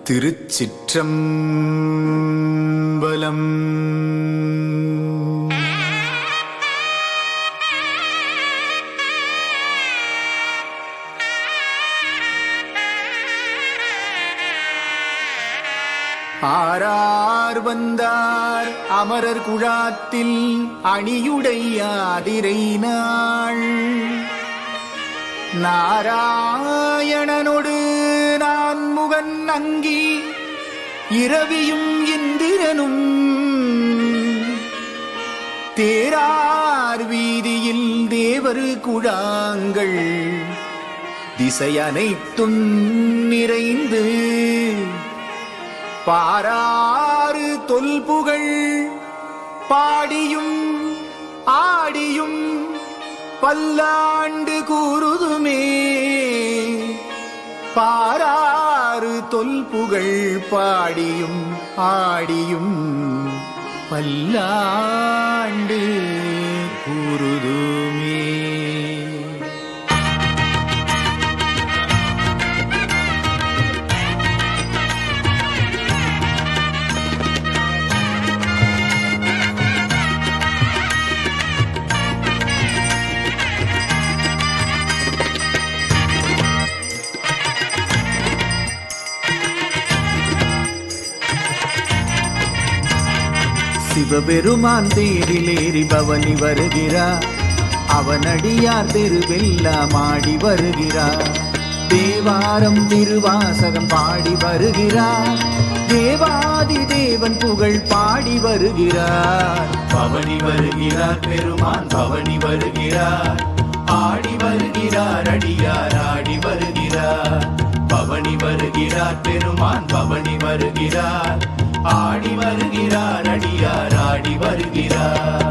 திருச்சிற்றம்பலம். ஆரார் வந்தார் அமரர் குழாத்தில் அணியுடையாதிரை நாள் நாராயணனொடு நான் முகன் அங்கி இரவியும் இந்திரனும் தேரார் வீதியில் தேவர் குழாங்கள் திசையனைத்தும் நிறைந்து பாராறு தொல்புகழ் பாடியும் ஆடியும் பல்லாண்டு கூறுதுமே. பாராறு தொல்புகழ் பாடியும் ஆடியும் பல்லாண்டு கூறுதுமே. சிவபெருமான் தேரிலேறி பவனி வருகிறார், அவனடியார் திருவெல்லாம் ஆடி வருகிறார். தேவாரம் திருவாசகம் பாடி வருகிறார், தேவாதி தேவன் புகழ் பாடி வருகிறார். பவனி வருகிறார் பெருமான் பவனி வருகிறார், ஆடி வருகிறார் அடியார் ஆடி வருகிறார். பவனி வருகிறார் பெருமான் பவனி வருகிறார், ஆடி வருகிறார் அடியார் ஆடி வருகிறார்.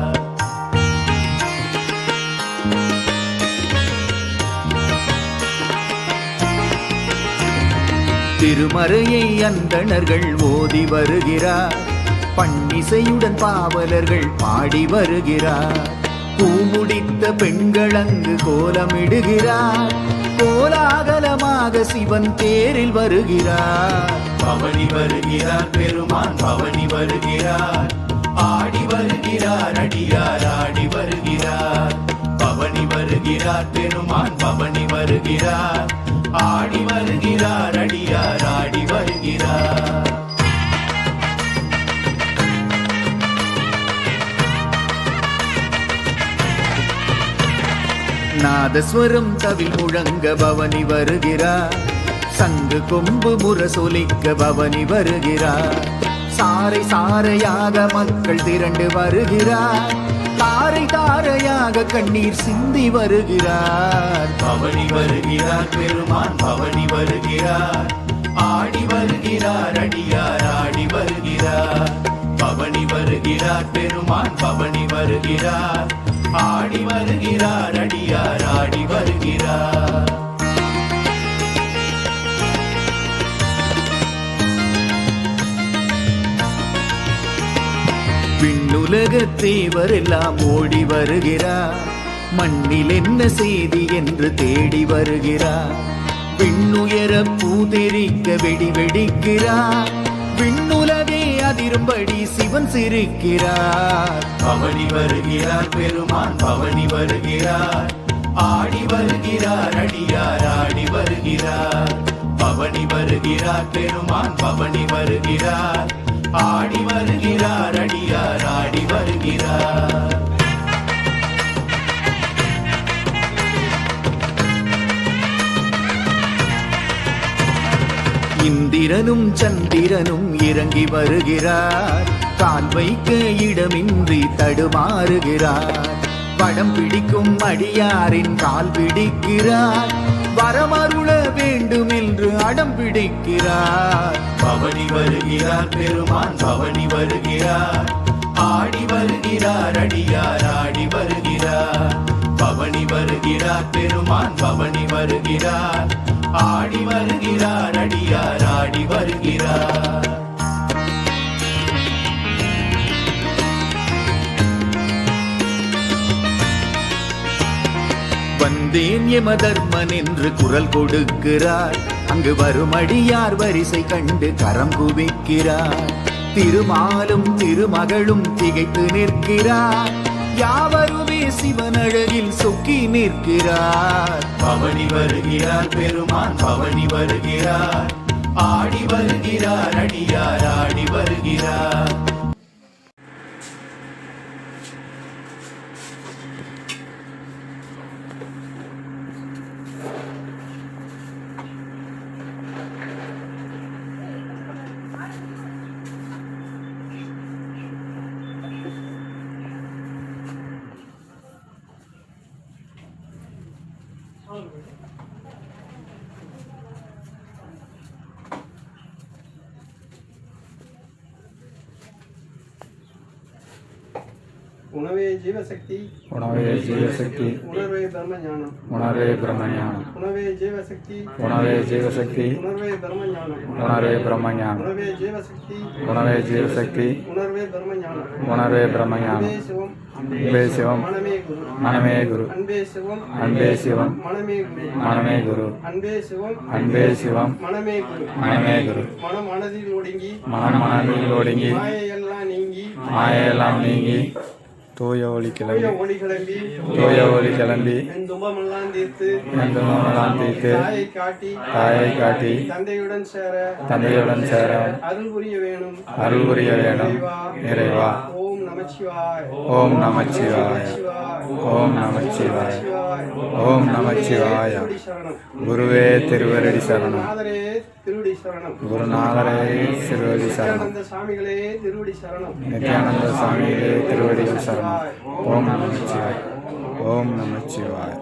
திருமறையை அந்தணர்கள் ஓதி வருகிறார், பன்னிசையுடன் பாவலர்கள் பாடி வருகிறார். பூமுடித்த பெண்கள் அங்கு கோலமிடுகிறார், கோலாகலமாக சிவன் தேரில் வருகிறார். பவனி வருகிறார் பெருமான் பவனி வருகிறார், ஆடி வருகிறார் அடியார் ஆடி வருகிறார். பவனி வருகிறார் பெருமான் பவனி வருகிறார், ஆடி வருகிறார் அடியார் ஆடி வருகிறார். நாதஸ்வரம் தவில் முழங்க பவனி வருகிறார், சங்கு கொம்பு முரசொலிக்க பவனி வருகிறார். சாரை சாரையாக மக்கள் திரண்டு வருகிறார், தாரை தாரையாக கண்ணீர் சிந்தி வருகிறார். பவனி வருகிறார் பெருமான் பவனி வருகிறார், ஆடி வருகிறார் அடியார் ஆடி வருகிறார். பவனி வருகிறார் பெருமான் பவனி வருகிறார், ஆடி வருகிறார் அடியார் ஆடி வருகிறார். விண்ணுலக தேவர் எல்லாம் ஓடி வருகிறார், மண்ணில் என்ன செய்தி என்று தேடி வருகிறார். விண்ணுயர பூதெரிக்க வெடி வெடிக்கிறார், விண்ணுலகே அதிரும்படி சிவன் சிரிக்கிறார். பவனி வருகிறார் பெருமான் பவனி வருகிறார், ஆடி வருகிறார் அடியார் ஆடி வருகிறார். பவனி வருகிறார் பெருமான் பவனி வருகிறார், ஆடி வருகிறார் அடியார் ஆடி வருகிறார். இந்திரனும் சந்திரனும் இறங்கி வருகிறார், கால் வைக்க இடமின்றி தடுமாறுகிறார். படம் பிடிக்கும் அடியாரின் கால் பிடிக்கிறார், வரமருள வேண்டும் என்று அடம் பிடிக்கிறார். பவனி வருகிறார் பெருமான் பவனி வருகிறார், ஆடி வருகிறார் அடியார் ஆடி வருகிறார். பவனி வருகிறார் பெருமான் பவனி வருகிறார், ஆடி வருகிறார் அடியார் ஆடி வருகிறார். வந்தேன் யமதர்மன் என்று குரல் கொடுக்கிறார், அங்கு வரும் அடியார் வரிசை கண்டு கரம் குவிக்கிறார். திருமாலும் திருமகளும் திகைத்து நிற்கிறார். யாவருமே சிவனழகில் சொக்கி நிற்கிறார். பவனி வருகிறார் பெருமான் பவனி வருகிறார். ஆடி வருகிறார் அடியார் ஆடி வருகிறார். உணவே ஜீவசக்தி உணவே ஜீவசக்தி உணர்வே பிரம்மஞானம் உணர்வே பிரம்மஞானம் உணவே ஜீவசக்தி உணவே ஜீவசக்தி உணர்வே பிரம்மஞானம் உணர்வே பிரம்மஞானம் உணவே ஜீவசக்தி உணவே ஜீவசக்தி உணர்வே பிரம்மஞானம் உணர்வே பிரம்மஞானம் அன்பே சிவம் அன்பே சிவம் மனமே குரு மனமே குரு அன்பே சிவம் அன்பே சிவம் மனமே குரு மனமே குரு அன்பே சிவம் அன்பே சிவம் மனமே குரு மனமே குரு மனம் மனதில் ஒடுங்கி மனம் மனதில் ஒடுங்கி மாயையெல்லாம் நீங்கி மாயெல்லாம் நீங்கி தூய ஒளி கிளம்பி ஒளி கிளம்பி தூய ஒளி கிளம்பி என் துன்பமெல்லாம் தீர்த்து என் துன்பமெல்லாம் தீர்த்து தாயை காட்டி தாயை காட்டி தந்தையுடன் சேர தந்தையுடன் சேர அருள் புரிய வேணும் அருள் புரிய வேணும் நிறைவா. ஓம் நமச்சிவாய் ஓம் நமச்சிவாய ஓம் நமச்சிவாய ஓம் நமச்சிவாய. குருவே திருவரடி சரணம். நாதரே திருவடி சரணம். குருநாதரே திருவடி சரணம். நித்யானந்த சாமிகளே திருவடி சரணம். நித்யானந்த சாமிகளே திருவடி சரணம். ஓம் நமச்சிவாய ஓம் நமச்சிவாய.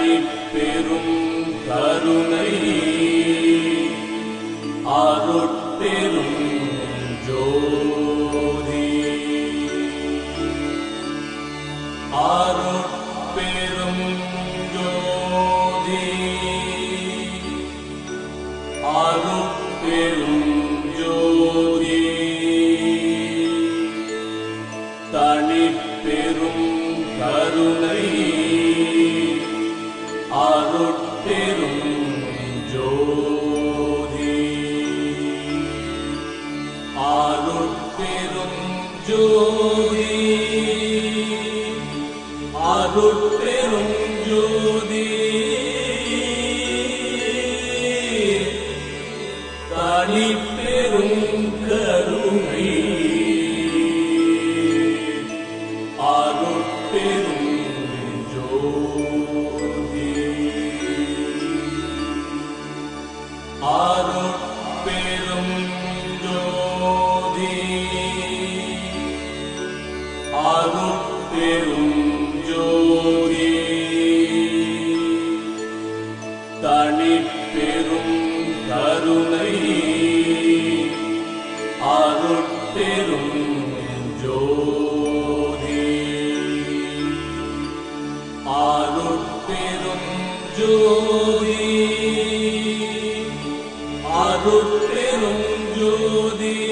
தனிப்பெரும் கருணை அருட்பெரும் ஜோதி அருட்பெரும் ஜோதி அருட்பெரும் ஜோதி தனிப்பெரும் கருணை அருட்பெரும் ஜோதி அருட்பெரும் ஜோதி அருட்பெரும் ஜோதி தனிப்பெரும் கருணை அருட்பெரும் ஜோதி அருட்பெரும் ஜோதி அருட்பெரும் ஜோதி தனிப்பெரும் கருணை அருட்பெரும் ஜோதி அருட்பெரும் ஜோதி